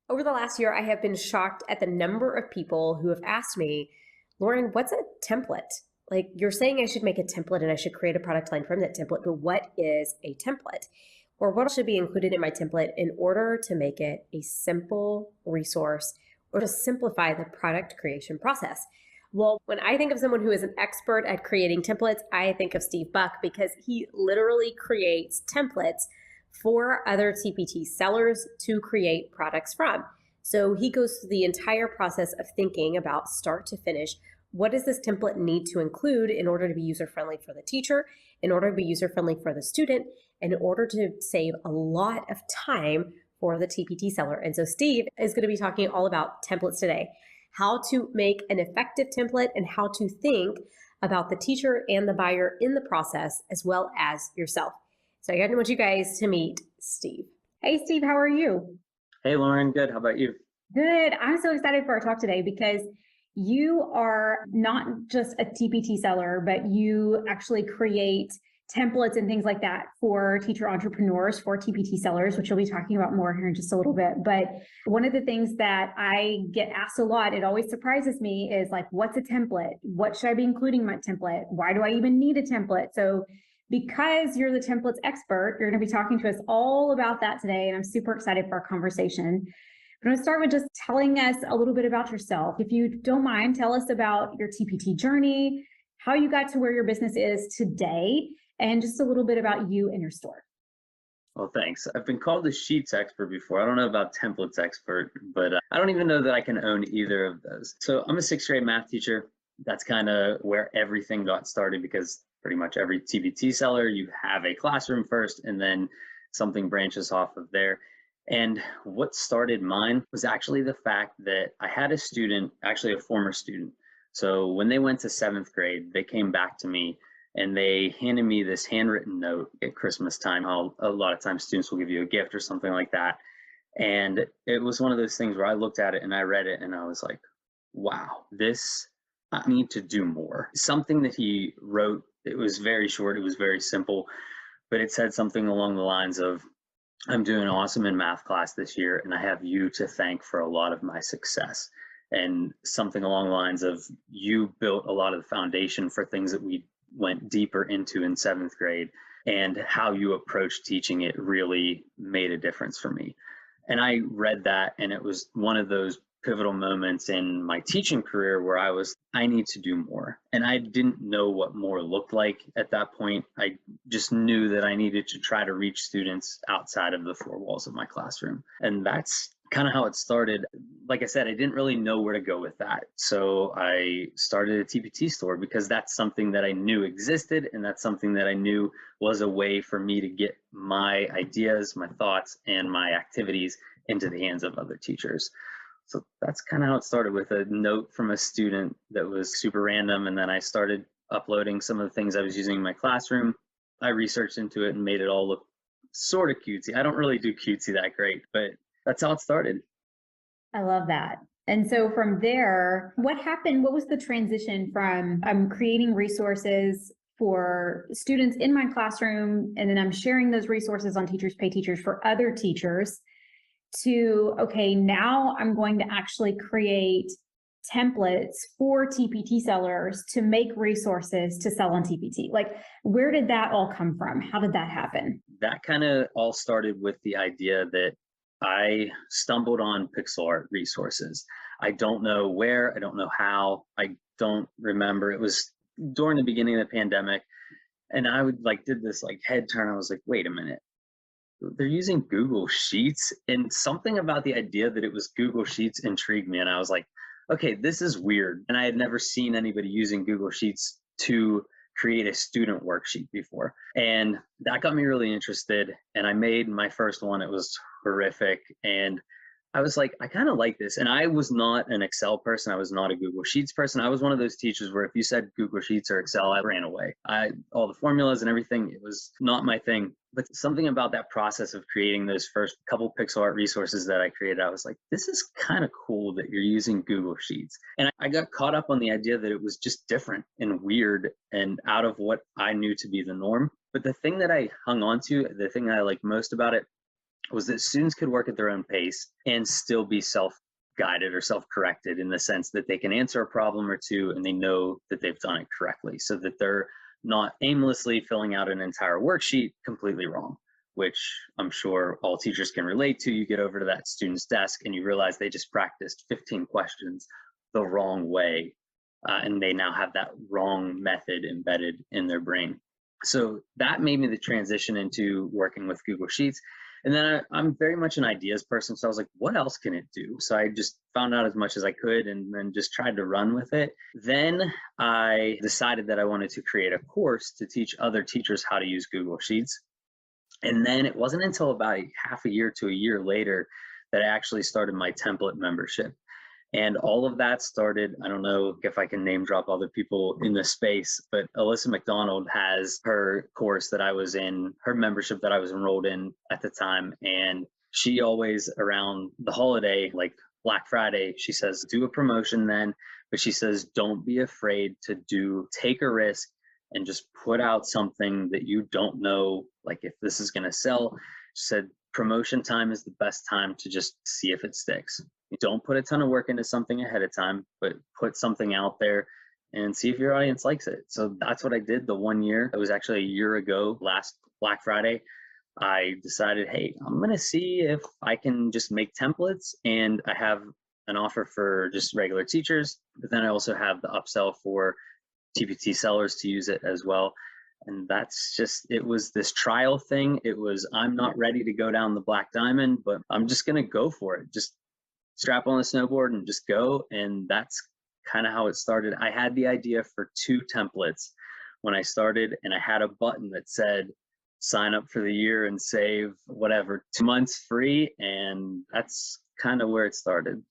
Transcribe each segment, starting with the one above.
Over the last year, I have been shocked at the number of people who have asked me, Lauren, what's a template? Like, you're saying I should make a template and I should create a product line from that template, but what is a template? Or what should be included in my template in order to make it a simple resource or to simplify the product creation process? Well, when I think of someone who is an expert at creating templates, I think of Steve Buck because he literally creates templates for other TpT sellers to create products from. So he goes through the entire process of thinking about start to finish. What does this template need to include in order to be user-friendly for the teacher, in order to be user-friendly for the student, and in order to save a lot of time for the TpT seller? And so Steve is going to be talking all about templates today, how to make an effective template and how to think about the teacher and the buyer in the process, as well as yourself. So I want you guys to meet Steve. Hey, Steve, how are you? Hey, Lauren, good. How about you? Good. I'm so excited for our talk today because you are not just a TpT seller, but you actually create templates and things like that for teacher entrepreneurs, for TpT sellers, which we'll be talking about more here in just a little bit. But one of the things that I get asked a lot, it always surprises me, is like, what's a template? What should I be including in my template? Why do I even need a template? So because you're the templates expert, you're going to be talking to us all about that today. And I'm super excited for our conversation. I'm going to start with just telling us a little bit about yourself. If you don't mind, tell us about your TpT journey, how you got to where your business is today, and just a little bit about you and your store. Well, thanks. I've been called the sheets expert before. I don't know about templates expert, but I don't even know that I can own either of those. So I'm a sixth grade math teacher. That's kind of where everything got started because pretty much every TpT seller, you have a classroom first and then something branches off of there. And what started mine was actually the fact that I had a student, actually a former student. So when they went to seventh grade, they came back to me and they handed me this handwritten note at Christmas time. How a lot of times students will give you a gift or something like that. And it was one of those things where I looked at it and I read it and I was like, wow, I need to do more. Something that he wrote, it was very short, it was very simple, but it said something along the lines of, I'm doing awesome in math class this year, and I have you to thank for a lot of my success. And something along the lines of, you built a lot of the foundation for things that we went deeper into in seventh grade, and how you approach teaching it really made a difference for me. And I read that, and it was one of those pivotal moments in my teaching career where I need to do more. And I didn't know what more looked like at that point. I just knew that I needed to try to reach students outside of the four walls of my classroom. And that's kind of how it started. Like I said, I didn't really know where to go with that. So I started a TpT store because that's something that I knew existed. And that's something that I knew was a way for me to get my ideas, my thoughts, and my activities into the hands of other teachers. So that's kind of how it started, with a note from a student that was super random. And then I started uploading some of the things I was using in my classroom. I researched into it and made it all look sort of cutesy. I don't really do cutesy that great, but that's how it started. I love that. And so from there, what happened? What was the transition from I'm creating resources for students in my classroom, and then I'm sharing those resources on Teachers Pay Teachers for other teachers, to, okay, now I'm going to actually create templates for TpT sellers to make resources to sell on TpT? Like, where did that all come from? How did that happen? That kind of all started with the idea that I stumbled on pixel art resources. I don't know where, I don't know how, I don't remember. It was during the beginning of the pandemic, and I did this head turn. I was like, wait a minute. They're using Google Sheets, and something about the idea that it was Google Sheets intrigued me. And I was like, okay, this is weird. And I had never seen anybody using Google Sheets to create a student worksheet before. And that got me really interested. And I made my first one. It was horrific. And I was like, I kind of like this. And I was not an Excel person. I was not a Google Sheets person. I was one of those teachers where if you said Google Sheets or Excel, I ran away. All the formulas and everything, it was not my thing. But something about that process of creating those first couple pixel art resources that I created, I was like, this is kind of cool that you're using Google Sheets. And I got caught up on the idea that it was just different and weird and out of what I knew to be the norm. But the thing that I hung on to, the thing that I liked most about it, was that students could work at their own pace and still be self-guided or self-corrected, in the sense that they can answer a problem or two and they know that they've done it correctly, so that they're not aimlessly filling out an entire worksheet completely wrong, which I'm sure all teachers can relate to. You get over to that student's desk and you realize they just practiced 15 questions the wrong way, and they now have that wrong method embedded in their brain. So that made me the transition into working with Google Sheets. And then I'm very much an ideas person. So I was like, what else can it do? So I just found out as much as I could and then just tried to run with it. Then I decided that I wanted to create a course to teach other teachers how to use Google Sheets. And then it wasn't until about half a year to a year later that I actually started my template membership. And all of that started, I don't know if I can name drop other people in the space, but Alyssa McDonald has her course that I was in, her membership that I was enrolled in at the time. And she always, around the holiday, like Black Friday, she says, do a promotion then. But she says, don't be afraid to take a risk and just put out something that you don't know, like if this is going to sell. She said, promotion time is the best time to just see if it sticks. You don't put a ton of work into something ahead of time, but put something out there and see if your audience likes it. So that's what I did the 1 year. It was actually a year ago, last Black Friday. I decided, hey, I'm going to see if I can just make templates. And I have an offer for just regular teachers, but then I also have the upsell for TpT sellers to use it as well. And that's just, it was this trial thing. It was, I'm not ready to go down the black diamond, but I'm just going to go for it. Just strap on the snowboard and just go. And that's kind of how it started. I had the idea for 2 templates when I started, and I had a button that said, sign up for the year and save whatever, 2 months free. And that's kind of where it started.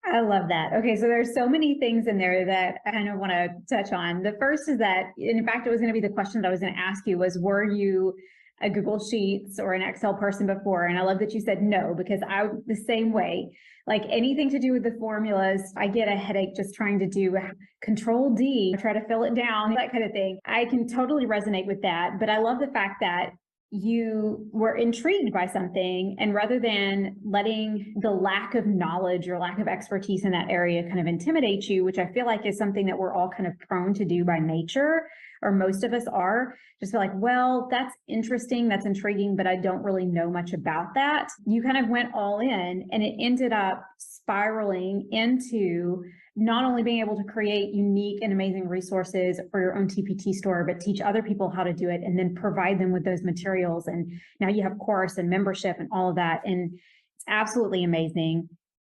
I love that. Okay, so there's so many things in there that I kind of want to touch on. The first is that, and in fact, it was going to be the question that I was going to ask you was, were you a Google Sheets or an Excel person before? And I love that you said no, because I the same way. Like anything to do with the formulas, I get a headache just trying to do Control D, try to fill it down, that kind of thing. I can totally resonate with that. But I love the fact that you were intrigued by something, and rather than letting the lack of knowledge or lack of expertise in that area kind of intimidate you, which I feel like is something that we're all kind of prone to do by nature, or most of us are, just feel like, well, that's interesting, that's intriguing, but I don't really know much about that. You kind of went all in, and it ended up spiraling into not only being able to create unique and amazing resources for your own TpT store, but teach other people how to do it and then provide them with those materials. And now you have course and membership and all of that. And it's absolutely amazing.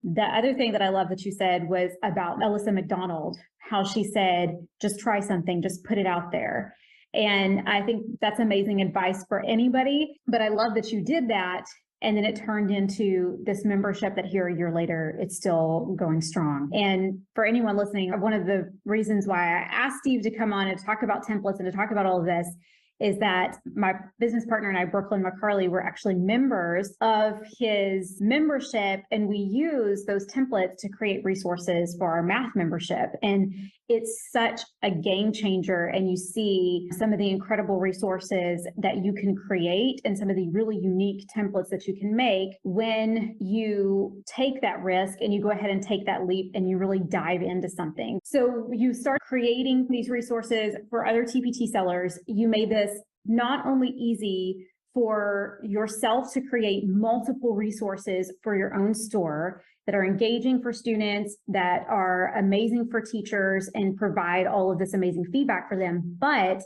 The other thing that I love that you said was about Alyssa McDonald, how she said, just try something, just put it out there. And I think that's amazing advice for anybody. But I love that you did that. And then it turned into this membership that here a year later, it's still going strong. And for anyone listening, one of the reasons why I asked Steve to come on and talk about templates and to talk about all of this is that my business partner and I, Brooklyn McCarley, were actually members of his membership, and we use those templates to create resources for our math membership. And it's such a game changer. And you see some of the incredible resources that you can create and some of the really unique templates that you can make when you take that risk and you go ahead and take that leap and you really dive into something. So you start creating these resources for other TpT sellers. You made this not only easy for yourself to create multiple resources for your own store that are engaging for students, that are amazing for teachers, and provide all of this amazing feedback for them. But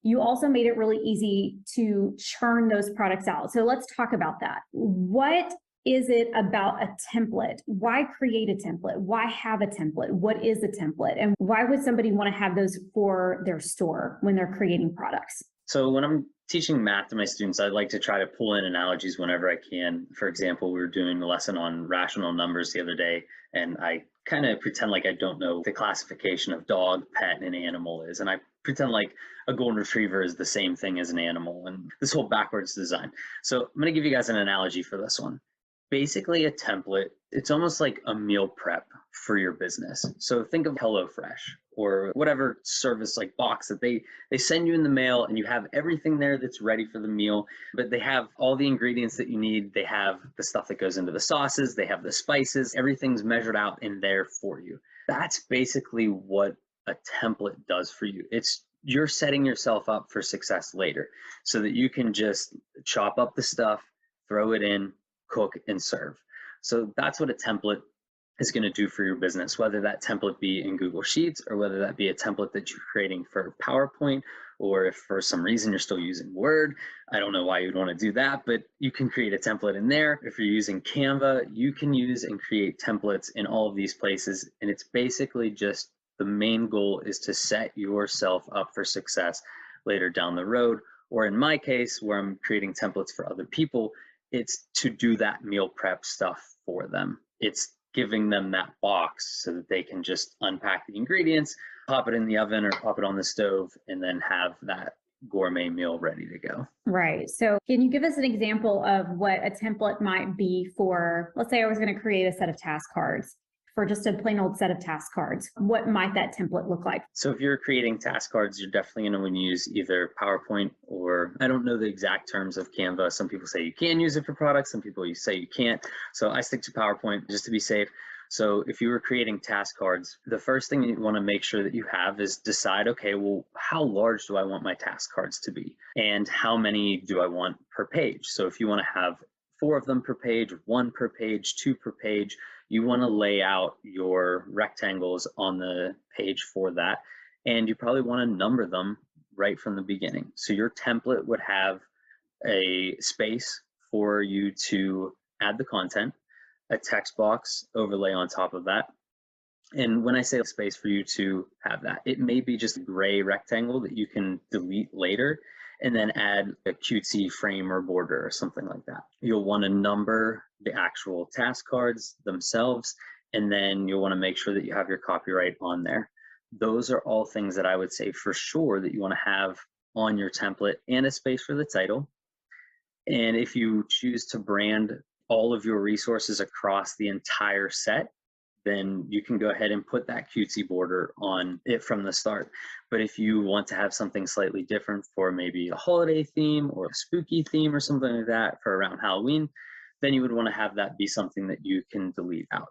you also made it really easy to churn those products out. So let's talk about that. What is it about a template? Why create a template? Why have a template? What is a template? And why would somebody want to have those for their store when they're creating products? So when I'm teaching math to my students, I like to try to pull in analogies whenever I can. For example, we were doing a lesson on rational numbers the other day, and I kind of pretend like I don't know the classification of dog, pet, and animal is. And I pretend like a golden retriever is the same thing as an animal, and this whole backwards design. So I'm going to give you guys an analogy for this one. Basically, a template, it's almost like a meal prep for your business. So think of HelloFresh or whatever service like box that they send you in the mail, and you have everything there that's ready for the meal, but they have all the ingredients that you need. They have the stuff that goes into the sauces, they have the spices, everything's measured out in there for you. That's basically what a template does for you. You're setting yourself up for success later so that you can just chop up the stuff, throw it in, cook, and serve. So that's what a template is going to do for your business, whether that template be in Google Sheets or whether that be a template that you're creating for PowerPoint, or if for some reason you're still using Word. I don't know why you'd want to do that, but you can create a template in there. If you're using Canva, you can use and create templates in all of these places. And it's basically just the main goal is to set yourself up for success later down the road. Or in my case, where I'm creating templates for other people, it's to do that meal prep stuff for them. It's giving them that box so that they can just unpack the ingredients, pop it in the oven or pop it on the stove, and then have that gourmet meal ready to go. Right. So can you give us an example of what a template might be for, let's say I was going to create a set of task cards, for just a plain old set of task cards. What might that template look like? So if you're creating task cards, you're definitely going to want to use either PowerPoint, or I don't know the exact terms of Canva. Some people say you can use it for products. Some people say you can't. So I stick to PowerPoint just to be safe. So if you were creating task cards, the first thing you want to make sure that you have is decide, okay, well, how large do I want my task cards to be? And how many do I want per page? So if you want to have 4 of them per page, 1 per page, 2 per page, you want to lay out your rectangles on the page for that. And you probably want to number them right from the beginning. So your template would have a space for you to add the content, a text box overlay on top of that. And when I say a space for you to have that, it may be just a gray rectangle that you can delete later and then add a cutesy frame or border or something like that. You'll want to number the actual task cards themselves, and then you'll want to make sure that you have your copyright on there. Those are all things that I would say for sure that you want to have on your template, and a space for the title. And if you choose to brand all of your resources across the entire set, then you can go ahead and put that cutesy border on it from the start. But if you want to have something slightly different for maybe a holiday theme or a spooky theme or something like that for around Halloween, then you would want to have that be something that you can delete out.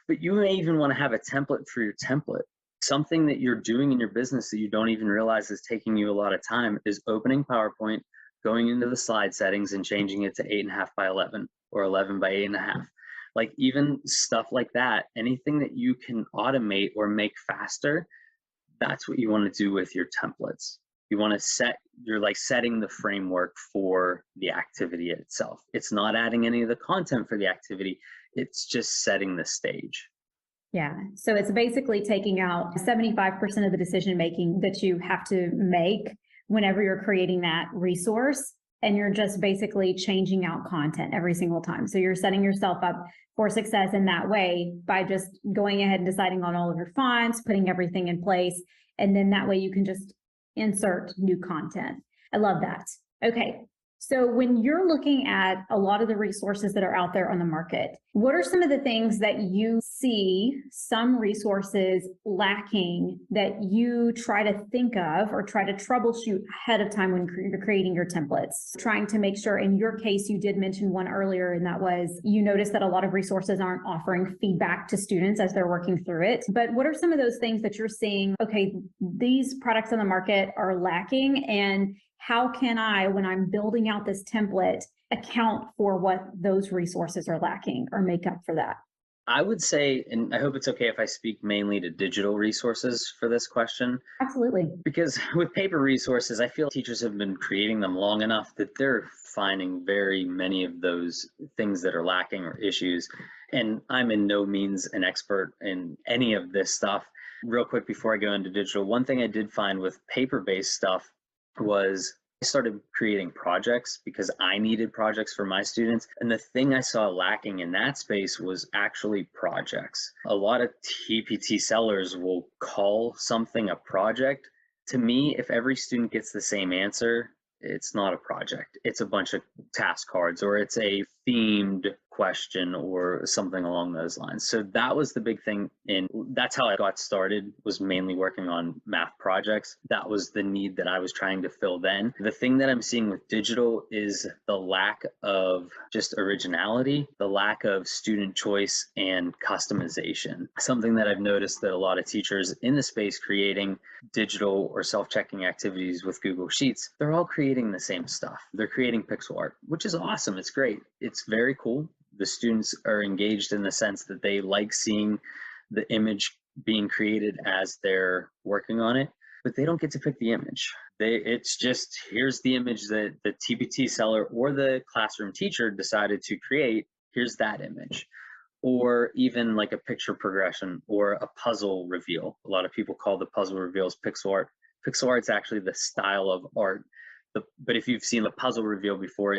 But you may even want to have a template for your template. Something that you're doing in your business that you don't even realize is taking you a lot of time is opening PowerPoint, going into the slide settings and changing it to 8.5 by 11 or 11 by 8.5. Like even stuff like that, anything that you can automate or make faster, that's what you want to do with your templates. You want to you're like setting the framework for the activity itself. It's not adding any of the content for the activity. It's just setting the stage. Yeah. So it's basically taking out 75% of the decision making that you have to make whenever you're creating that resource. And you're just basically changing out content every single time. So you're setting yourself up for success in that way by just going ahead and deciding on all of your fonts, putting everything in place. And then that way you can just insert new content. I love that. Okay. So when you're looking at a lot of the resources that are out there on the market, what are some of the things that you see some resources lacking that you try to think of or try to troubleshoot ahead of time when you're creating your templates? Trying to make sure, in your case, you did mention one earlier, and that was you noticed that a lot of resources aren't offering feedback to students as they're working through it. But what are some of those things that you're seeing, okay, these products on the market are lacking, and how can I, when I'm building out this template, account for what those resources are lacking or make up for that? I would say, and I hope it's okay if I speak mainly to digital resources for this question. Absolutely. Because with paper resources, I feel teachers have been creating them long enough that they're finding very many of those things that are lacking or issues. And I'm in no means an expert in any of this stuff. Real quick before I go into digital, one thing I did find with paper-based stuff was I started creating projects because I needed projects for my students. And the thing I saw lacking in that space was actually projects. A lot of TpT sellers will call something a project. To me, if every student gets the same answer, it's not a project. It's a bunch of task cards, or it's a themed question or something along those lines. So that was the big thing, and that's how I got started, was mainly working on math projects. That was the need that I was trying to fill then. The thing that I'm seeing with digital is the lack of just originality, the lack of student choice and customization. Something that I've noticed that a lot of teachers in the space creating digital or self-checking activities with Google Sheets, they're all creating the same stuff. They're creating pixel art, which is awesome. It's great. It's very cool. The students are engaged in the sense that they like seeing the image being created as they're working on it, but they don't get to pick the image. It's just, here's the image that the TpT seller or the classroom teacher decided to create. Here's that image. Or even like a picture progression or a puzzle reveal. A lot of people call the puzzle reveals pixel art. Pixel art's actually the style of art. But if you've seen the puzzle reveal before,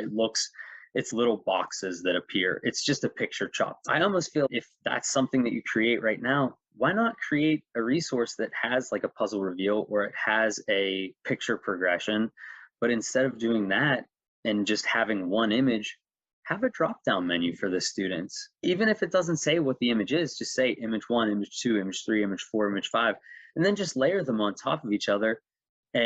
it's little boxes that appear. It's just a picture chopped. I almost feel if that's something that you create right now, why not create a resource that has like a puzzle reveal or it has a picture progression? But instead of doing that and just having one image, have a drop-down menu for the students. Even if it doesn't say what the image is, just say image 1, image 2, image 3, image 4, image 5, and then just layer them on top of each other.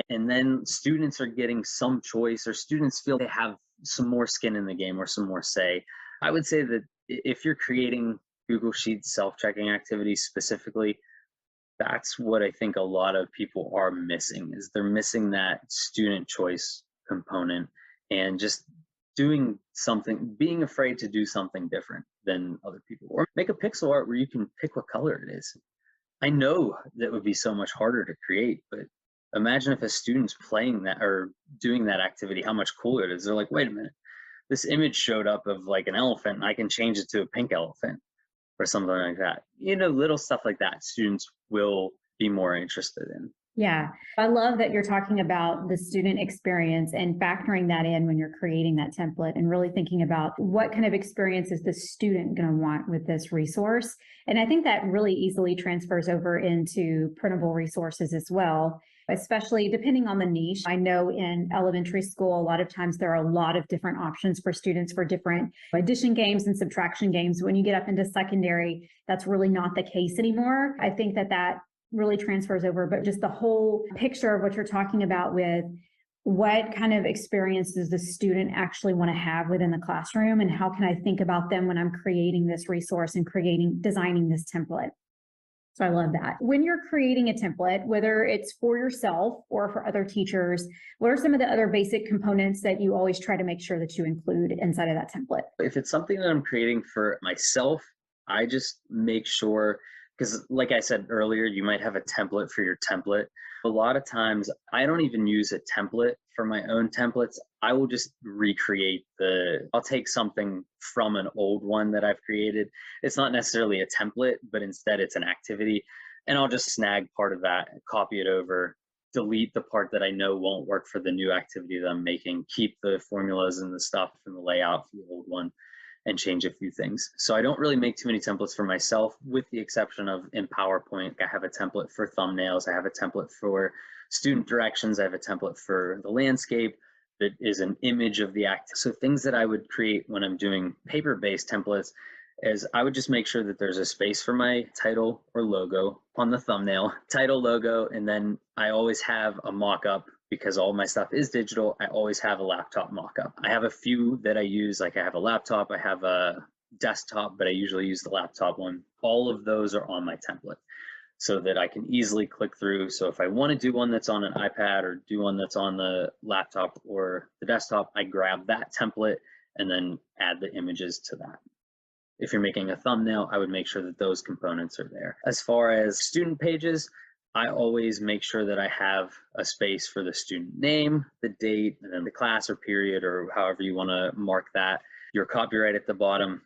And then students are getting some choice, or students feel they have some more skin in the game or some more say. I would say that if you're creating Google Sheets self-checking activities specifically, that's what I think a lot of people are missing, is they're missing that student choice component and just doing something, being afraid to do something different than other people. Or make a pixel art where you can pick what color it is. I know that would be so much harder to create, but imagine if a student's playing that or doing that activity, how much cooler it is. They're like, wait a minute, this image showed up of like an elephant and I can change it to a pink elephant or something like that. Little stuff like that, students will be more interested in. Yeah, I love that you're talking about the student experience and factoring that in when you're creating that template and really thinking about what kind of experience is the student going to want with this resource. And I think that really easily transfers over into printable resources as well, especially depending on the niche. I know in elementary school, a lot of times there are a lot of different options for students for different addition games and subtraction games. When you get up into secondary, that's really not the case anymore. I think that really transfers over, but just the whole picture of what you're talking about with what kind of experience does the student actually want to have within the classroom, and how can I think about them when I'm creating this resource and designing this template. So I love that. When you're creating a template, whether it's for yourself or for other teachers, what are some of the other basic components that you always try to make sure that you include inside of that template? If it's something that I'm creating for myself, I just make sure, because like I said earlier, you might have a template for your template. A lot of times I don't even use a template for my own templates. I will just I'll take something from an old one that I've created. It's not necessarily a template, but instead it's an activity. And I'll just snag part of that, copy it over, delete the part that I know won't work for the new activity that I'm making, keep the formulas and the stuff and the layout for the old one, and change a few things. So I don't really make too many templates for myself, with the exception of in PowerPoint. I have a template for thumbnails. I have a template for student directions. I have a template for the landscape that is an image of the act. So things that I would create when I'm doing paper-based templates is I would just make sure that there's a space for my title or logo on the thumbnail, title, logo, and then I always have a mock-up. Because all my stuff is digital, I always have a laptop mock-up. I have a few that I use, like I have a laptop, I have a desktop, but I usually use the laptop one. All of those are on my template so that I can easily click through. So if I want to do one that's on an iPad or do one that's on the laptop or the desktop, I grab that template and then add the images to that. If you're making a thumbnail, I would make sure that those components are there. As far as student pages, I always make sure that I have a space for the student name, the date, and then the class or period, or however you want to mark that, your copyright at the bottom.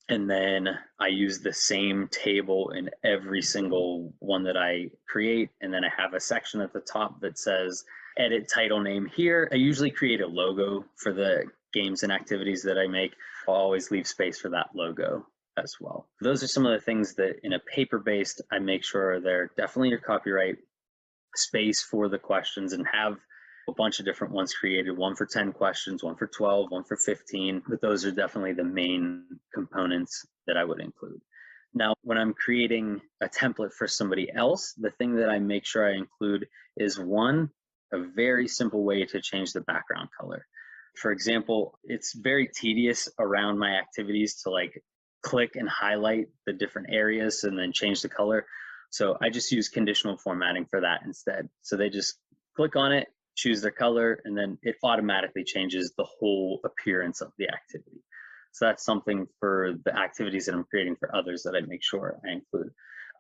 And then I use the same table in every single one that I create. And then I have a section at the top that says edit title name here. I usually create a logo for the games and activities that I make. I'll always leave space for that logo as well. Those are some of the things that in a paper-based, I make sure are there. Definitely your copyright, space for the questions, and have a bunch of different ones created, one for 10 questions, one for 12, one for 15, but those are definitely the main components that I would include. Now, when I'm creating a template for somebody else, the thing that I make sure I include is one, a very simple way to change the background color. For example, it's very tedious around my activities to like click and highlight the different areas and then change the color. So I just use conditional formatting for that instead. So they just click on it, choose their color, and then it automatically changes the whole appearance of the activity. So that's something for the activities that I'm creating for others that I make sure I include.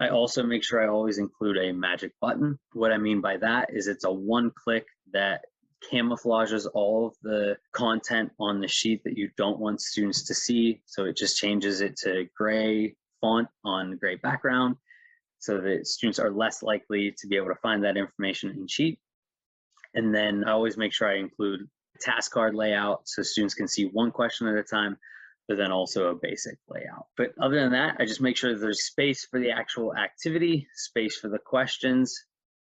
I also make sure I always include a magic button. What I mean by that is it's a one click that camouflages all of the content on the sheet that you don't want students to see. So it just changes it to gray font on gray background so that students are less likely to be able to find that information in sheet. And then I always make sure I include a task card layout so students can see one question at a time, but then also a basic layout. But other than that, I just make sure that there's space for the actual activity, space for the questions,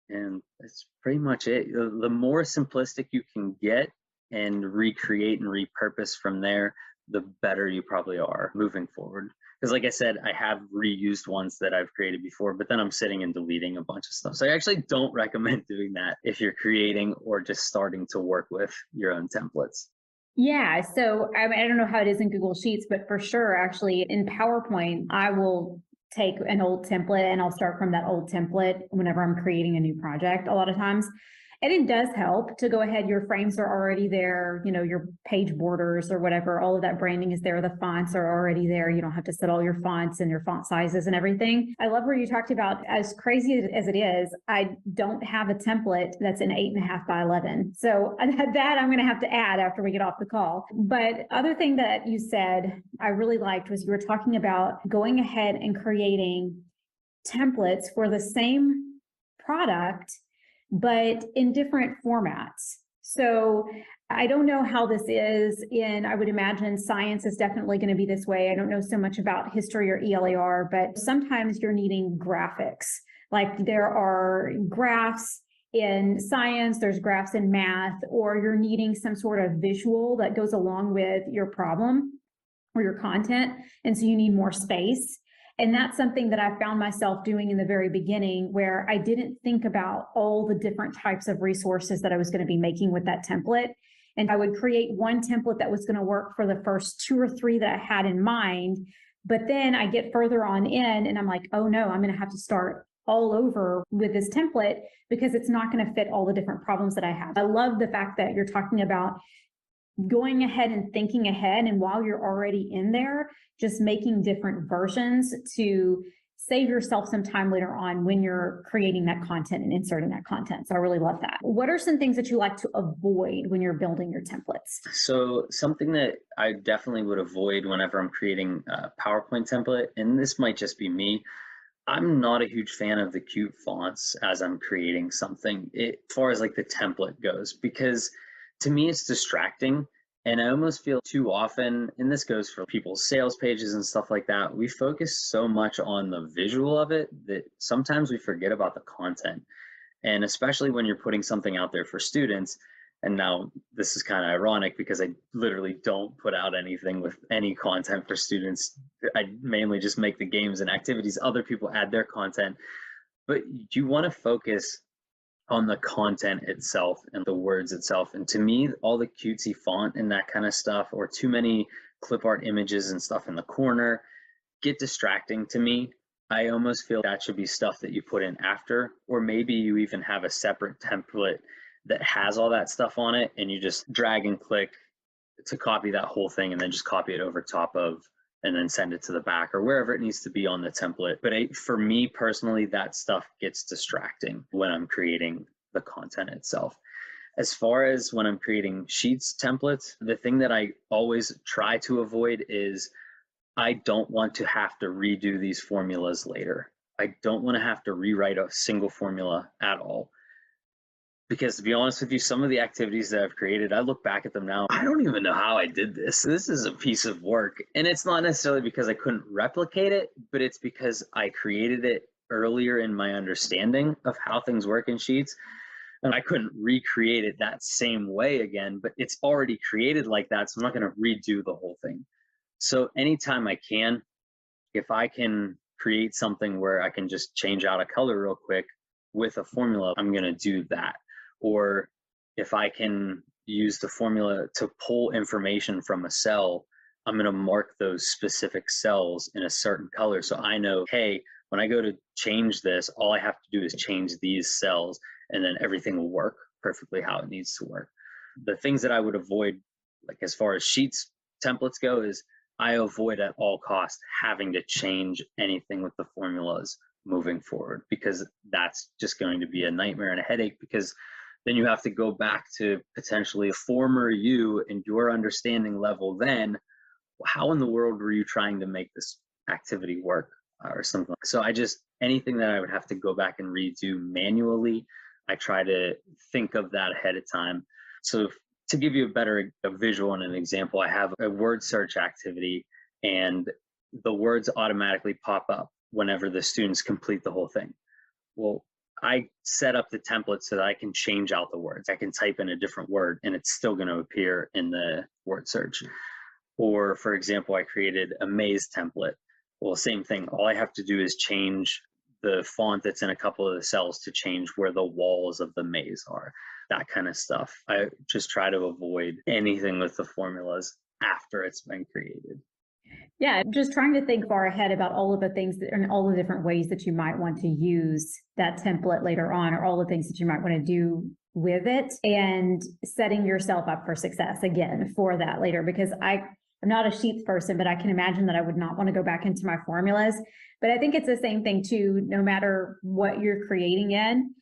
and that's pretty much it. The more simplistic you can get and recreate and repurpose from there, the better you probably are moving forward. Because like I said, I have reused ones that I've created before, but then I'm sitting and deleting a bunch of stuff. So I actually don't recommend doing that if you're creating or just starting to work with your own templates. Yeah. So I mean, I don't know how it is in Google Sheets, but for sure, actually in PowerPoint, I will take an old template and I'll start from that old template whenever I'm creating a new project a lot of times. And it does help to go ahead. Your frames are already there, you know, your page borders or whatever, all of that branding is there. The fonts are already there. You don't have to set all your fonts and your font sizes and everything. I love where you talked about, as crazy as it is, I don't have a template that's an 8.5 by 11. So that I'm going to have to add after we get off the call. But other thing that you said I really liked was you were talking about going ahead and creating templates for the same product but in different formats. So I don't know how this is in, I would imagine science is definitely going to be this way. I don't know so much about history or ELAR, but sometimes you're needing graphics. Like there are graphs in science, there's graphs in math, or you're needing some sort of visual that goes along with your problem or your content. And so you need more space. And that's something that I found myself doing in the very beginning, where I didn't think about all the different types of resources that I was going to be making with that template. And I would create one template that was going to work for the first 2 or 3 that I had in mind. But then I get further on in and I'm like, oh no, I'm going to have to start all over with this template because it's not going to fit all the different problems that I have. I love the fact that you're talking about going ahead and thinking ahead, and while you're already in there, just making different versions to save yourself some time later on when you're creating that content and inserting that content. So I really love that. What are some things that you like to avoid when you're building your templates? So something that I definitely would avoid whenever I'm creating a PowerPoint template, and this might just be me, I'm not a huge fan of the cute fonts as I'm creating something, as far as like the template goes, because to me it's distracting. And I almost feel too often, and this goes for people's sales pages and stuff like that, we focus so much on the visual of it that sometimes we forget about the content. And especially when you're putting something out there for students, and now this is kind of ironic because I literally don't put out anything with any content for students. I mainly just make the games and activities. Other people add their content, but you want to focus on the content itself and the words itself. And to me, all the cutesy font and that kind of stuff, or too many clip art images and stuff in the corner, get distracting to me. I almost feel that should be stuff that you put in after, or maybe you even have a separate template that has all that stuff on it and you just drag and click to copy that whole thing and then just copy it over top of and then send it to the back or wherever it needs to be on the template. But for me personally, that stuff gets distracting when I'm creating the content itself. As far as when I'm creating sheets templates, the thing that I always try to avoid is I don't want to have to redo these formulas later. I don't want to have to rewrite a single formula at all. Because to be honest with you, some of the activities that I've created, I look back at them now, I don't even know how I did this. This is a piece of work. And it's not necessarily because I couldn't replicate it, but it's because I created it earlier in my understanding of how things work in Sheets. and I couldn't recreate it that same way again, but it's already created like that. So I'm not going to redo the whole thing. So anytime I can, if I can create something where I can just change out a color real quick with a formula, I'm going to do that. Or if I can use the formula to pull information from a cell, I'm going to mark those specific cells in a certain color. So I know, hey, when I go to change this, all I have to do is change these cells and then everything will work perfectly how it needs to work. The things that I would avoid, like as far as sheets templates go, is I avoid at all costs having to change anything with the formulas moving forward, because that's just going to be a nightmare and a headache, because then you have to go back to potentially a former you and your understanding level then. How in the world were you trying to make this activity work or something? So anything that I would have to go back and redo manually, I try to think of that ahead of time. So to give you a visual and an example, I have a word search activity and the words automatically pop up whenever the students complete the whole thing. Well, I set up the template so that I can change out the words. I can type in a different word and it's still going to appear in the word search. Or for example, I created a maze template. Well, same thing. All I have to do is change the font that's in a couple of the cells to change where the walls of the maze are, that kind of stuff. I just try to avoid anything with the formulas after it's been created. Yeah, just trying to think far ahead about all of the things and all the different ways that you might want to use that template later on, or all the things that you might want to do with it, and setting yourself up for success again for that later. Because I'm not a sheets person, but I can imagine that I would not want to go back into my formulas. But I think it's the same thing too, no matter what you're creating in.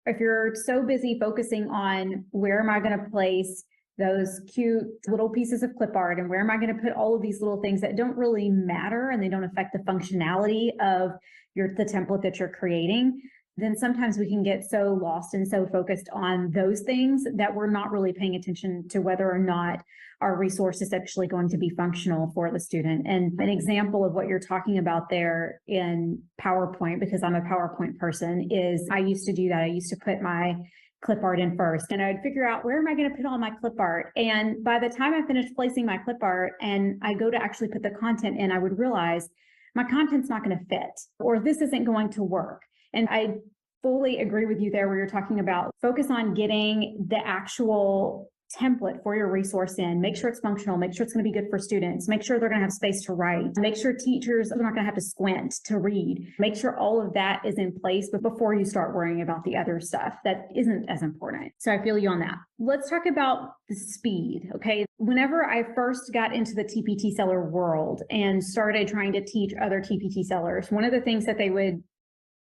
If you're so busy focusing on where am I going to place those cute little pieces of clip art and where am I going to put all of these little things that don't really matter and they don't affect the functionality of the template that you're creating, then sometimes we can get so lost and so focused on those things that we're not really paying attention to whether or not our resource is actually going to be functional for the student. And an example of what you're talking about there in PowerPoint, because I'm a PowerPoint person, is I used to do that. I used to put my clip art in first, and I'd figure out where am I going to put all my clip art. And by the time I finished placing my clip art and I go to actually put the content in, I would realize my content's not going to fit, or this isn't going to work. And I fully agree with you there where you're talking about focus on getting the actual template for your resource in, make sure it's functional, make sure it's going to be good for students, make sure they're going to have space to write, make sure teachers are not going to have to squint to read, make sure all of that is in place, but before you start worrying about the other stuff that isn't as important. So I feel you on that. Let's talk about the speed. Okay. Whenever I first got into the TpT seller world and started trying to teach other TpT sellers, one of the things that they would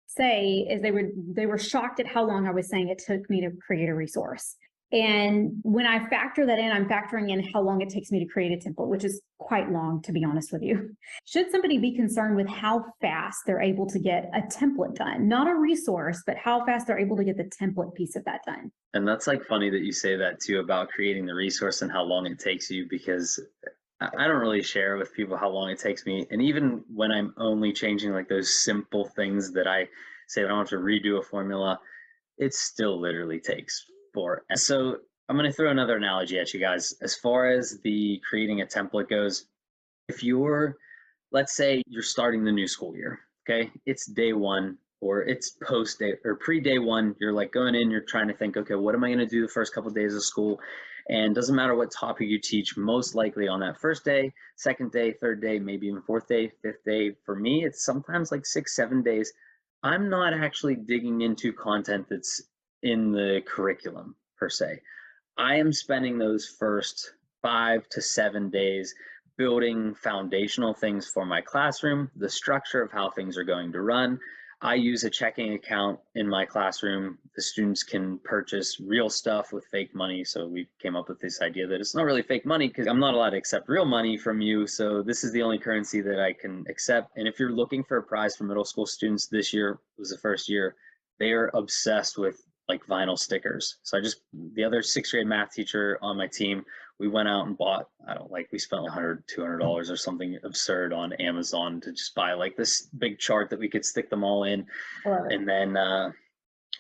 say is they were shocked at how long I was saying it took me to create a resource. And when I factor that in, I'm factoring in how long it takes me to create a template, which is quite long, to be honest with you. Should somebody be concerned with how fast they're able to get a template done? Not a resource, but how fast they're able to get the template piece of that done. And that's like funny that you say that too about creating the resource and how long it takes you, because I don't really share with people how long it takes me. And even when I'm only changing like those simple things that I say, I don't have to redo a formula, it still literally takes forever. So I'm going to throw another analogy at you guys. As far as the creating a template goes, if let's say you're starting the new school year, okay, it's day one or it's post day or pre-day one, you're like going in, you're trying to think, okay, what am I going to do the first couple of days of school? And doesn't matter what topic you teach, most likely on that first day, second day, third day, maybe even fourth day, fifth day. For me, it's sometimes like 6-7 days. I'm not actually digging into content that's in the curriculum per se. I am spending those first 5 to 7 days building foundational things for my classroom, the structure of how things are going to run. I use a checking account in my classroom. The students can purchase real stuff with fake money. So we came up with this idea that it's not really fake money because I'm not allowed to accept real money from you. So this is the only currency that I can accept. And if you're looking for a prize for middle school students, this year was the first year, they are obsessed with like vinyl stickers. So the other 6th grade math teacher on my team, we went out and bought, we spent $100, $200 or something absurd on Amazon to just buy like this big chart that we could stick them all in. And then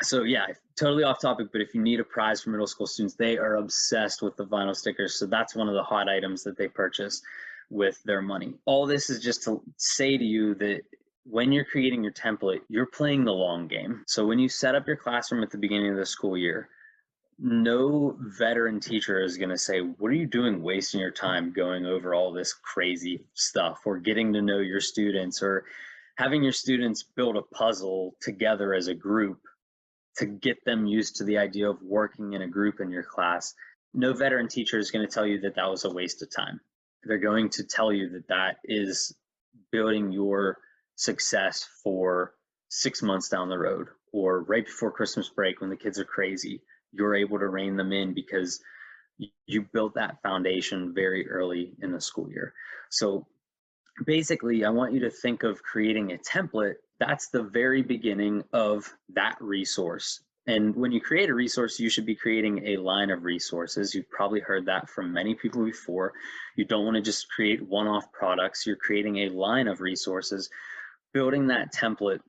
So yeah, totally off topic, but if you need a prize for middle school students, they are obsessed with the vinyl stickers. So that's one of the hot items that they purchase with their money. All this is just to say to you that when you're creating your template, you're playing the long game. So when you set up your classroom at the beginning of the school year, no veteran teacher is going to say, what are you doing wasting your time going over all this crazy stuff, or getting to know your students, or having your students build a puzzle together as a group to get them used to the idea of working in a group in your class. No veteran teacher is going to tell you that that was a waste of time. They're going to tell you that that is building your success for 6 months down the road, or right before Christmas break when the kids are crazy. You're able to rein them in because you built that foundation very early in the school year. So basically, I want you to think of creating a template. That's the very beginning of that resource. And when you create a resource, you should be creating a line of resources. You've probably heard that from many people before. You don't want to just create one-off products. You're creating a line of resources. Building that template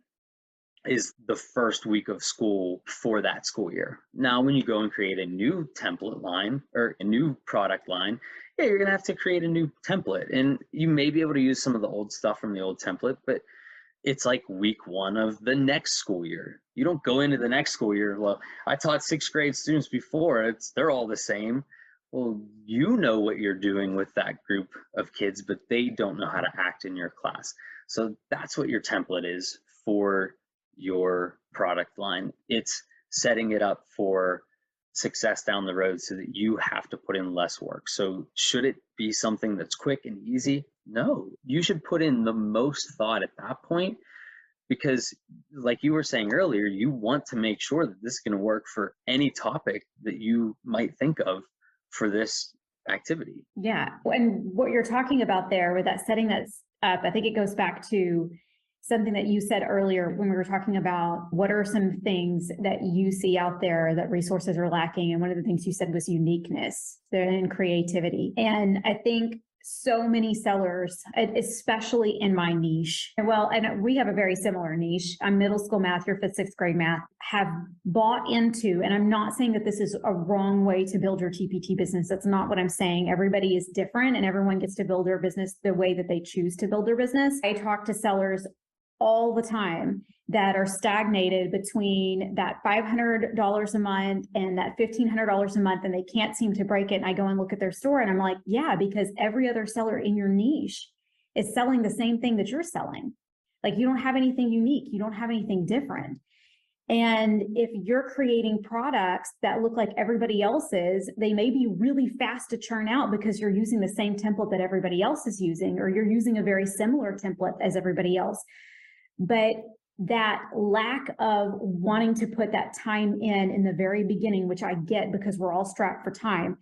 is the first week of school for that school year. Now, when you go and create a new template line or a new product line, yeah, you're going to have to create a new template. And you may be able to use some of the old stuff from the old template, but it's like week one of the next school year. You don't go into the next school year, well, I taught 6th grade students before, they're all the same. Well, you know what you're doing with that group of kids, but they don't know how to act in your class. So that's what your template is for your product line. It's setting it up for success down the road so that you have to put in less work. So should it be something that's quick and easy? No, you should put in the most thought at that point, because like you were saying earlier, you want to make sure that this is going to work for any topic that you might think of for this activity. Yeah. And what you're talking about there with that setting that's up, I think it goes back to something that you said earlier when we were talking about what are some things that you see out there that resources are lacking. And one of the things you said was uniqueness and creativity. And I think so many sellers, especially in my niche, well, and we have a very similar niche. I'm middle school math, you're 5th, 6th grade math, have bought into, and I'm not saying that this is a wrong way to build your TpT business. That's not what I'm saying. Everybody is different and everyone gets to build their business the way that they choose to build their business. I talk to sellers all the time that are stagnated between that $500 a month and that $1,500 a month, and they can't seem to break it. And I go and look at their store and I'm like, yeah, because every other seller in your niche is selling the same thing that you're selling. Like, you don't have anything unique. You don't have anything different. And if you're creating products that look like everybody else's, they may be really fast to churn out because you're using the same template that everybody else is using, or you're using a very similar template as everybody else. But that lack of wanting to put that time in the very beginning, which I get because we're all strapped for time,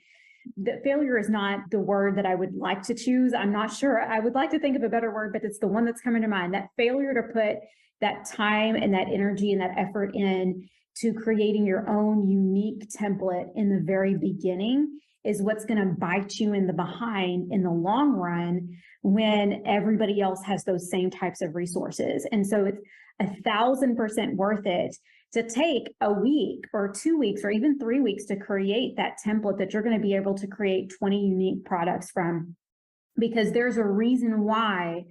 the failure is not the word that I would like to choose. I'm not sure. I would like to think of a better word, but it's the one that's coming to mind. That failure to put that time and that energy and that effort in to creating your own unique template in the very beginning is what's going to bite you in the behind in the long run when everybody else has those same types of resources. And so it's 1,000% worth it to take a week or 2 weeks or even 3 weeks to create that template that you're going to be able to create 20 unique products from, because there's a reason why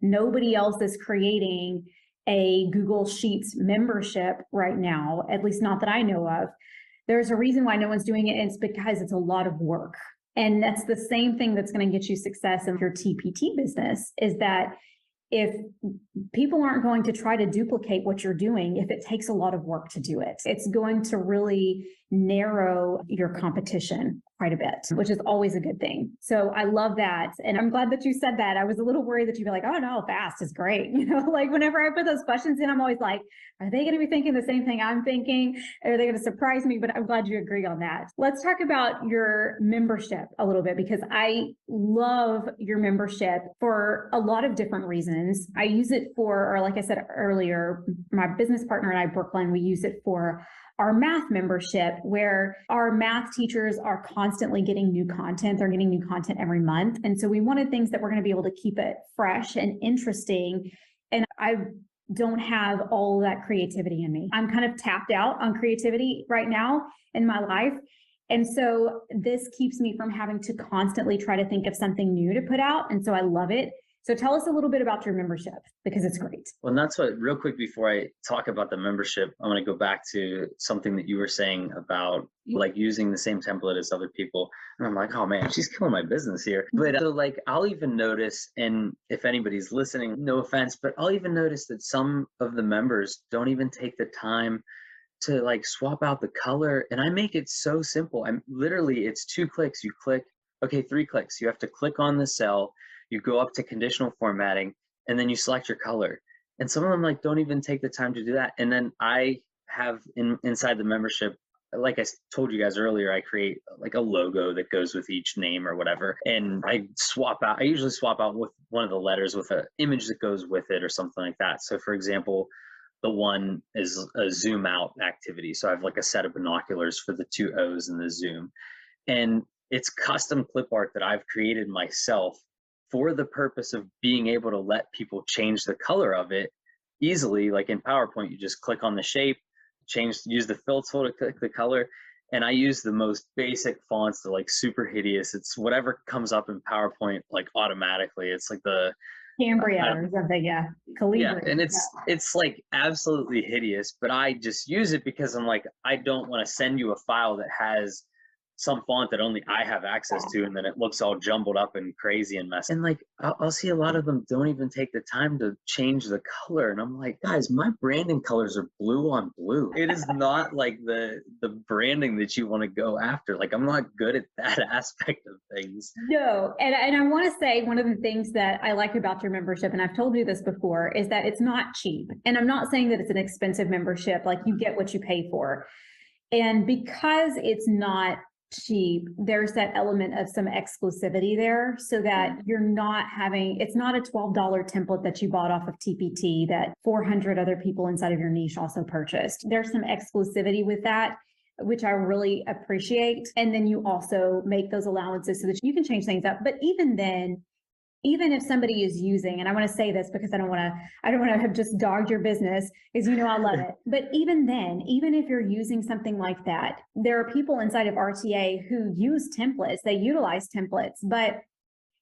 nobody else is creating a Google Sheets membership right now, at least not that I know of. There's a reason why no one's doing it, and it's because it's a lot of work. And that's the same thing that's going to get you success in your TpT business, is that if people aren't going to try to duplicate what you're doing, if it takes a lot of work to do it, it's going to really narrow your competition quite a bit, which is always a good thing. So I love that. And I'm glad that you said that. I was a little worried that you'd be like, oh no, fast is great. You know, like whenever I put those questions in, I'm always like, are they going to be thinking the same thing I'm thinking? Are they going to surprise me? But I'm glad you agree on that. Let's talk about your membership a little bit, because I love your membership for a lot of different reasons. I use it for, or like I said earlier, my business partner and I, Brooklyn, we use it for our math membership, where our math teachers are constantly getting new content. They're getting new content every month. And so we wanted things that were going to be able to keep it fresh and interesting. And I don't have all that creativity in me. I'm kind of tapped out on creativity right now in my life. And so this keeps me from having to constantly try to think of something new to put out. And so I love it. So tell us a little bit about your membership, because it's great. Well, and that's what, real quick, before I talk about the membership, I want to go back to something that you were saying about like using the same template as other people. And I'm like, oh man, she's killing my business here. But so like, I'll even notice, and if anybody's listening, no offense, but I'll even notice that some of the members don't even take the time to like swap out the color. And I make it so simple. I'm literally, it's 2 clicks. You click, okay, 3 clicks. You have to click on the cell. You go up to conditional formatting, and then you select your color. And some of them like don't even take the time to do that. And then I have inside the membership, like I told you guys earlier, I create like a logo that goes with each name or whatever. And I usually swap out with one of the letters with an image that goes with it or something like that. So for example, the one is a zoom out activity. So I have like a set of binoculars for the 2 O's and the zoom. And it's custom clip art that I've created myself for the purpose of being able to let people change the color of it easily. Like in PowerPoint, you just click on the shape, use the fill tool to click the color. And I use the most basic fonts that like super hideous. It's whatever comes up in PowerPoint, like automatically. It's like the Cambria or something, yeah. Calibri. Yeah, and it's like absolutely hideous, but I just use it because I'm like, I don't want to send you a file that has some font that only I have access to, and then it looks all jumbled up and crazy and messy. And like, I'll see a lot of them don't even take the time to change the color. And I'm like, guys, my branding colors are blue on blue. It is not like the branding that you want to go after. Like, I'm not good at that aspect of things. No, and I want to say one of the things that I like about your membership, and I've told you this before, is that it's not cheap. And I'm not saying that it's an expensive membership, like you get what you pay for. And because it's not cheap, there's that element of some exclusivity there, so that you're not having, it's not a $12 template that you bought off of TpT that 400 other people inside of your niche also purchased. There's some exclusivity with that, which I really appreciate. And then you also make those allowances so that you can change things up. But even then, even if somebody is using, and I want to say this because I don't want to have just dogged your business, because you know I love it. But even then, even if you're using something like that, there are people inside of RTA who use templates, they utilize templates, but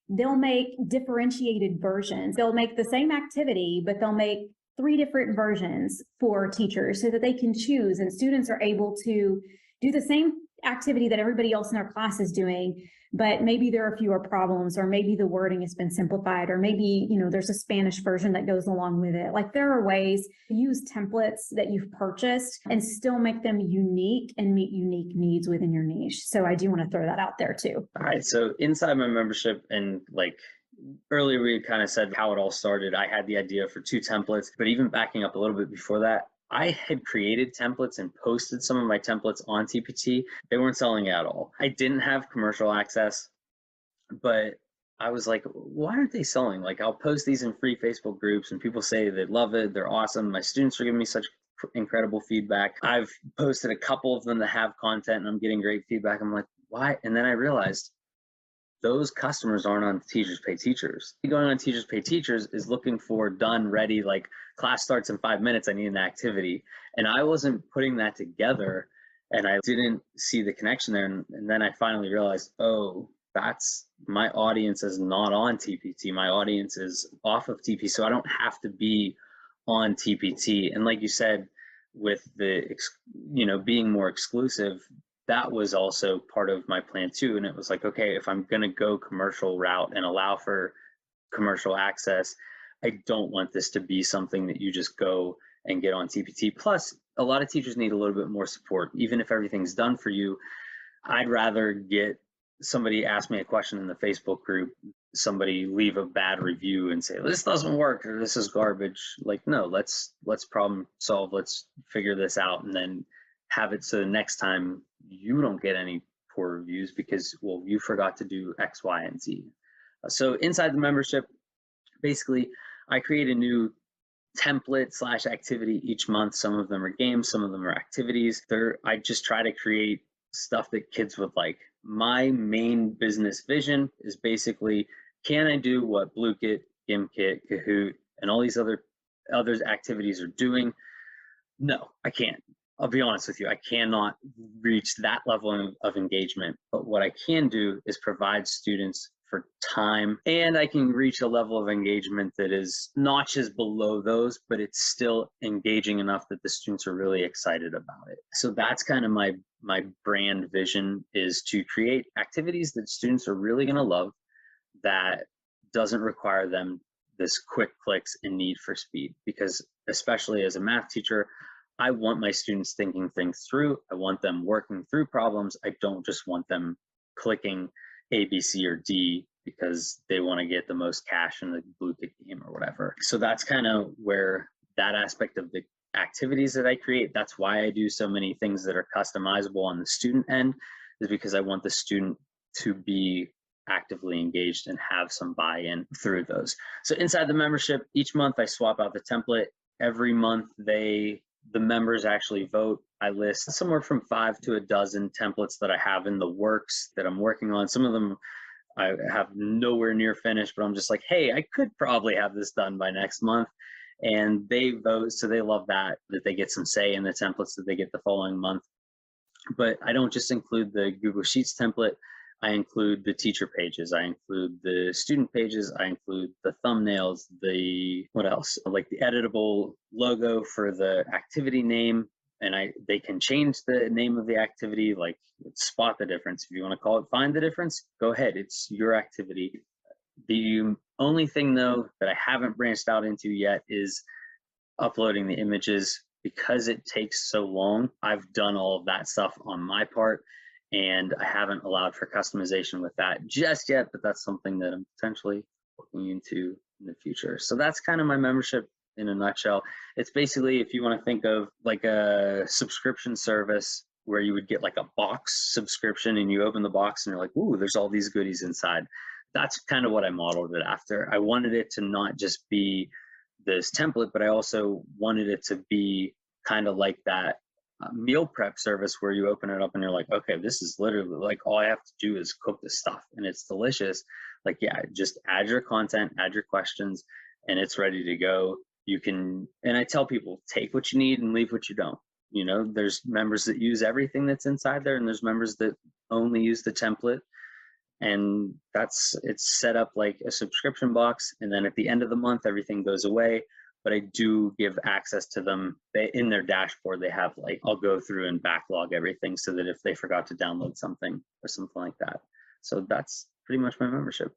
they'll make differentiated versions. They'll make the same activity, but they'll make 3 different versions for teachers so that they can choose, and students are able to do the same activity that everybody else in their class is doing, but maybe there are fewer problems, or maybe the wording has been simplified, or maybe, you know, there's a Spanish version that goes along with it. Like, there are ways to use templates that you've purchased and still make them unique and meet unique needs within your niche. So I do want to throw that out there too. All right. So inside my membership, and like earlier we kind of said how it all started, I had the idea for 2 templates, but even backing up a little bit before that, I had created templates and posted some of my templates on TpT. They weren't selling at all. I didn't have commercial access, but I was like, why aren't they selling? Like, I'll post these in free Facebook groups and people say they love it, they're awesome. My students are giving me such incredible feedback. I've posted a couple of them that have content and I'm getting great feedback. I'm like, why? And then I realized those customers aren't on Teachers Pay Teachers. Going on Teachers Pay Teachers is looking for done, ready, like class starts in 5 minutes, I need an activity. And I wasn't putting that together, and I didn't see the connection there. And then I finally realized, oh, that's, my audience is not on TpT. My audience is off of TP, so I don't have to be on TpT. And like you said, with the, you know, being more exclusive, that was also part of my plan too. And it was like, okay, if I'm going to go commercial route and allow for commercial access, I don't want this to be something that you just go and get on TpT. Plus, a lot of teachers need a little bit more support. Even if everything's done for you, I'd rather get somebody ask me a question in the Facebook group, somebody leave a bad review and say, this doesn't work, or this is garbage. Like, no, let's problem solve, let's figure this out, and then have it so the next time you don't get any poor reviews because, well, you forgot to do X, Y, and Z. So inside the membership, basically, I create a new template / activity each month. Some of them are games, some of them are activities. I just try to create stuff that kids would like. My main business vision is basically, can I do what Bluekit, Gimkit, Kahoot, and all these other other activities are doing. No, I can't. I'll be honest with you. I cannot reach that level of engagement. But what I can do is provide students for time, and I can reach a level of engagement that is notches below those, but it's still engaging enough that the students are really excited about it. So that's kind of my brand vision, is to create activities that students are really going to love, that doesn't require them this quick clicks and need for speed. Because especially as a math teacher, I want my students thinking things through. I want them working through problems. I don't just want them clicking A, B, C, or D because they want to get the most cash in the blue tick game or whatever. So that's kind of where that aspect of the activities that I create, that's why I do so many things that are customizable on the student end, is because I want the student to be actively engaged and have some buy-in through those. So inside the membership, each month I swap out the template. Every month the members actually vote. I list somewhere from 5 to a dozen templates that I have in the works that I'm working on. Some of them I have nowhere near finished, but I'm just like, hey, I could probably have this done by next month. And they vote, so they love that they get some say in the templates that they get the following month. But I don't just include the Google Sheets template. I include the teacher pages. I include the student pages. I include the thumbnails, what else? Like the editable logo for the activity name. And they can change the name of the activity, like spot the difference. If you want to call it find the difference, go ahead. It's your activity. The only thing though that I haven't branched out into yet is uploading the images. Because it takes so long, I've done all of that stuff on my part, and I haven't allowed for customization with that just yet, but that's something that I'm potentially looking into in the future. So that's kind of my membership in a nutshell. It's basically, if you want to think of like a subscription service where you would get like a box subscription and you open the box and you're like, ooh, there's all these goodies inside. That's kind of what I modeled it after. I wanted it to not just be this template, but I also wanted it to be kind of like that meal prep service where you open it up and you're like, okay, this is literally like all I have to do is cook this stuff and it's delicious. Like, yeah, just add your content, add your questions, and it's ready to go. You can, and I tell people, take what you need and leave what you don't. You know, there's members that use everything that's inside there, and there's members that only use the template. And it's set up like a subscription box. And then at the end of the month, everything goes away. But I do give access to them in their dashboard. They have like, I'll go through and backlog everything so that if they forgot to download something or something like that. So that's pretty much my membership.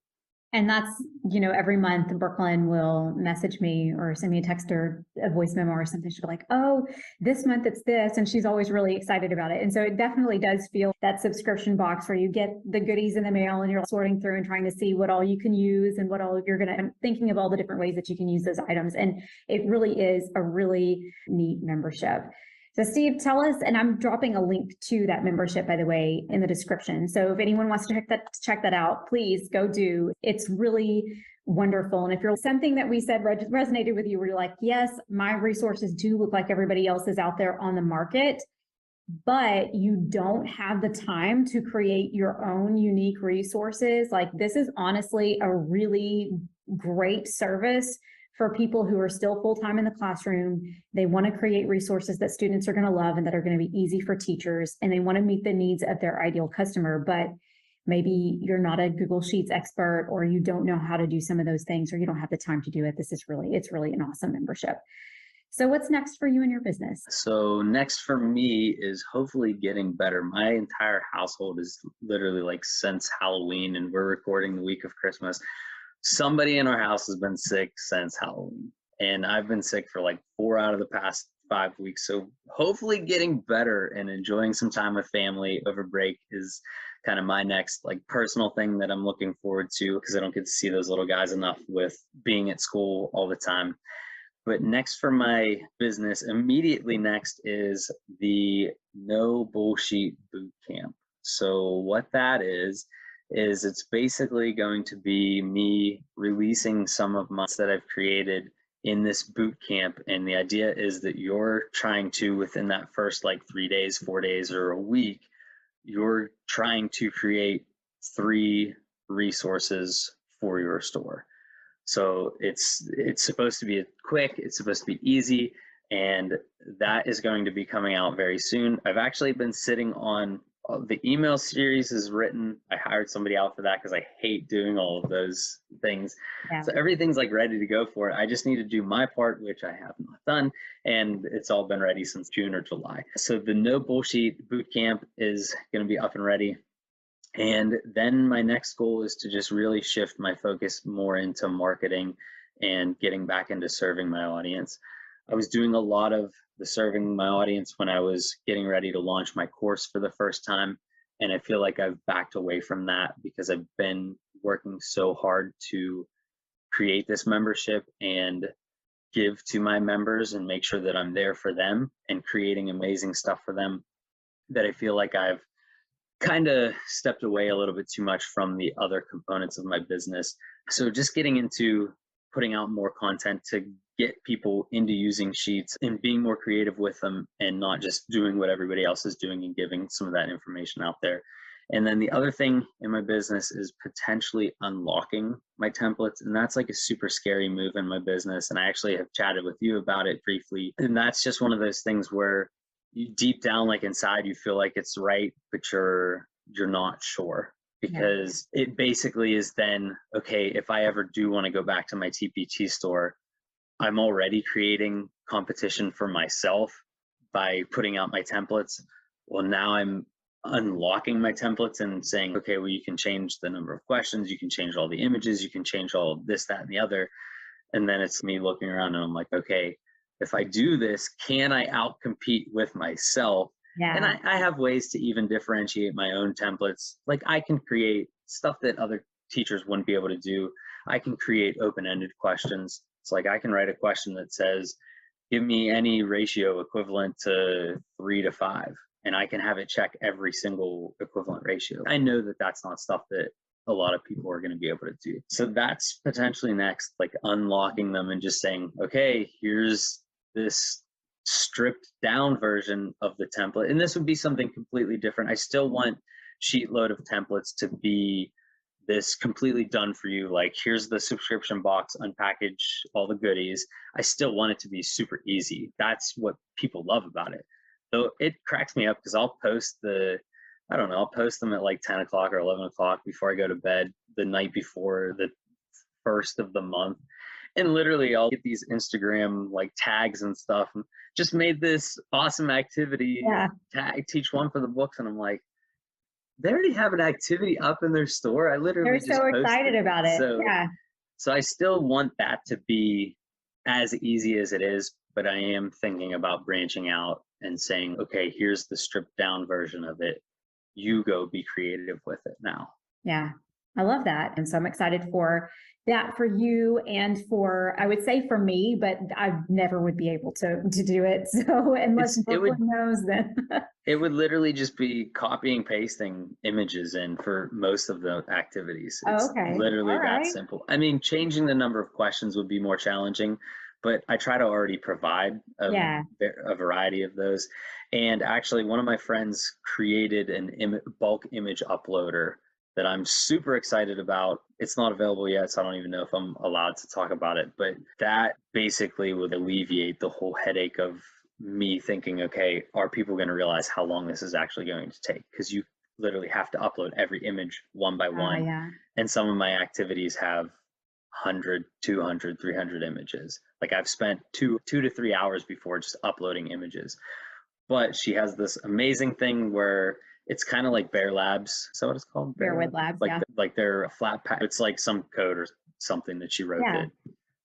And that's, every month Brooklyn will message me or send me a text or a voice memo or something. She'll be like, oh, this month it's this. And she's always really excited about it. And so it definitely does feel that subscription box where you get the goodies in the mail and you're sorting through and trying to see what all you can use and what all you're thinking of all the different ways that you can use those items. And it really is a really neat membership. So Steve, tell us, and I'm dropping a link to that membership, by the way, in the description. So if anyone wants to check that out, please go do. It's really wonderful. And if you're something that we said resonated with you, where you're like, yes, my resources do look like everybody else's out there on the market, but you don't have the time to create your own unique resources, like this is honestly a really great service for people who are still full-time in the classroom. They want to create resources that students are going to love and that are going to be easy for teachers, and they want to meet the needs of their ideal customer. But maybe you're not a Google Sheets expert, or you don't know how to do some of those things, or you don't have the time to do it. It's really an awesome membership. So what's next for you and your business? So next for me is hopefully getting better. My entire household is literally like since Halloween, and we're recording the week of Christmas. Somebody in our house has been sick since Halloween, and I've been sick for like 4 out of the past 5 weeks. So hopefully getting better and enjoying some time with family over break is kind of my next like personal thing that I'm looking forward to, because I don't get to see those little guys enough with being at school all the time. But next for my business, immediately next is the No Bullshit Bootcamp. So what that is it's basically going to be me releasing some of my that I've created in this boot camp. And the idea is that you're trying to, within that first like 3 days, 4 days, or a week, you're trying to create 3 resources for your store. So it's supposed to be quick, it's supposed to be easy, and that is going to be coming out very soon. I've actually been sitting on the email series is written. I hired somebody out for that because I hate doing all of those things. Yeah. So everything's like ready to go for it. I just need to do my part, which I have not done, and it's all been ready since June or July. So the No Bullshit Bootcamp is going to be up and ready. And then my next goal is to just really shift my focus more into marketing and getting back into serving my audience. I was doing a lot of the serving my audience when I was getting ready to launch my course for the first time. And I feel like I've backed away from that because I've been working so hard to create this membership and give to my members and make sure that I'm there for them and creating amazing stuff for them, that I feel like I've kind of stepped away a little bit too much from the other components of my business. So just getting into putting out more content to get people into using sheets and being more creative with them and not just doing what everybody else is doing and giving some of that information out there. And then the other thing in my business is potentially unlocking my templates. And that's like a super scary move in my business. And I actually have chatted with you about it briefly. And that's just one of those things where you deep down, like inside, you feel like it's right, but you're not sure, because it basically is then, okay, if I ever do want to go back to my TpT store, I'm already creating competition for myself by putting out my templates. Well, now I'm unlocking my templates and saying, okay, well, you can change the number of questions, you can change all the images, you can change all of this, that, and the other. And then it's me looking around and I'm like, okay, if I do this, can I outcompete with myself? Yeah. And I have ways to even differentiate my own templates. Like I can create stuff that other teachers wouldn't be able to do. I can create open-ended questions. It's like I can write a question that says, give me any ratio equivalent to 3 to 5. And I can have it check every single equivalent ratio. I know that that's not stuff that a lot of people are going to be able to do. So that's potentially next, like unlocking them and just saying, okay, here's this stripped down version of the template. And this would be something completely different. I still want Sheetload of templates to be this completely done for you. Like, here's the subscription box, unpackage all the goodies. I still want it to be super easy. That's what people love about it. So it cracks me up because I'll post I'll post them at like 10 o'clock or 11 o'clock before I go to bed the night before the first of the month. And literally I'll get these Instagram like tags and stuff and just made this awesome activity tag, teach one for the books. And I'm like, they already have an activity up in their store. I literally They're so excited about it. So I still want that to be as easy as it is, but I am thinking about branching out and saying, okay, here's the stripped down version of it. You go be creative with it now. Yeah, I love that. And so I'm excited for that for you and for, I would say for me, but I never would be able to do it. So unless Brooklyn knows, then. It would literally just be copying, pasting images in for most of the activities. It's literally that simple. I mean, changing the number of questions would be more challenging, but I try to already provide a variety of those. And actually, one of my friends created an bulk image uploader that I'm super excited about. It's not available yet, so I don't even know if I'm allowed to talk about it, but that basically would alleviate the whole headache of me thinking, okay, are people going to realize how long this is actually going to take? Because you literally have to upload every image one by one. And some of my activities have 100, 200, 300 images. Like I've spent two to 3 hours before just uploading images. But she has this amazing thing where it's kind of like Bear Labs. Is that what it's called? Bearwood Labs, like they're a flat pack. It's like some code or something that she wrote that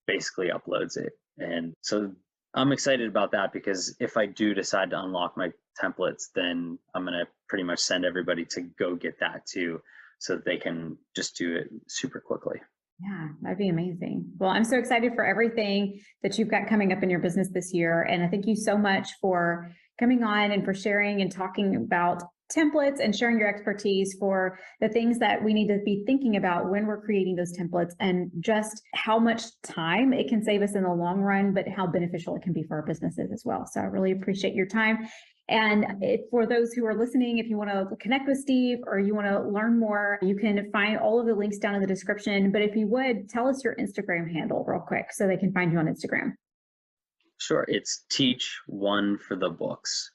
basically uploads it. And so I'm excited about that because if I do decide to unlock my templates, then I'm going to pretty much send everybody to go get that too, so that they can just do it super quickly. Yeah, that'd be amazing. Well, I'm so excited for everything that you've got coming up in your business this year. And I thank you so much for coming on and for sharing and talking about templates and sharing your expertise for the things that we need to be thinking about when we're creating those templates, and just how much time it can save us in the long run, but how beneficial it can be for our businesses as well. So I really appreciate your time. And for those who are listening, if you want to connect with Steve or you want to learn more, you can find all of the links down in the description. But if you would, tell us your Instagram handle real quick so they can find you on Instagram. Sure. It's Teach One for the Books.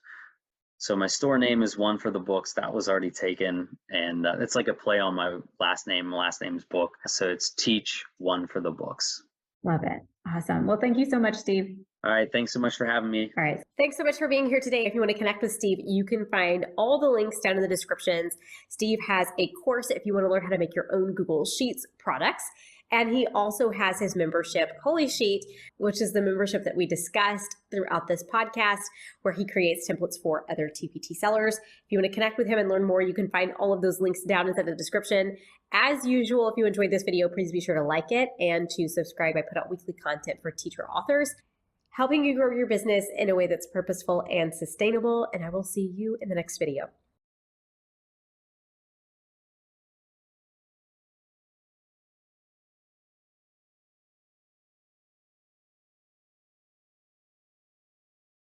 So my store name is One for the Books. That was already taken. And it's like a play on my last name. My last name's Book. So it's Teach One for the Books. Love it. Awesome. Well, thank you so much, Steve. All right. Thanks so much for having me. All right. Thanks so much for being here today. If you want to connect with Steve, you can find all the links down in the descriptions. Steve has a course if you want to learn how to make your own Google Sheets products. And he also has his membership, Holy Sheet, which is the membership that we discussed throughout this podcast, where he creates templates for other TpT sellers. If you want to connect with him and learn more, you can find all of those links down in the description. As usual, if you enjoyed this video, please be sure to like it and to subscribe. I put out weekly content for teacher authors, helping you grow your business in a way that's purposeful and sustainable. And I will see you in the next video.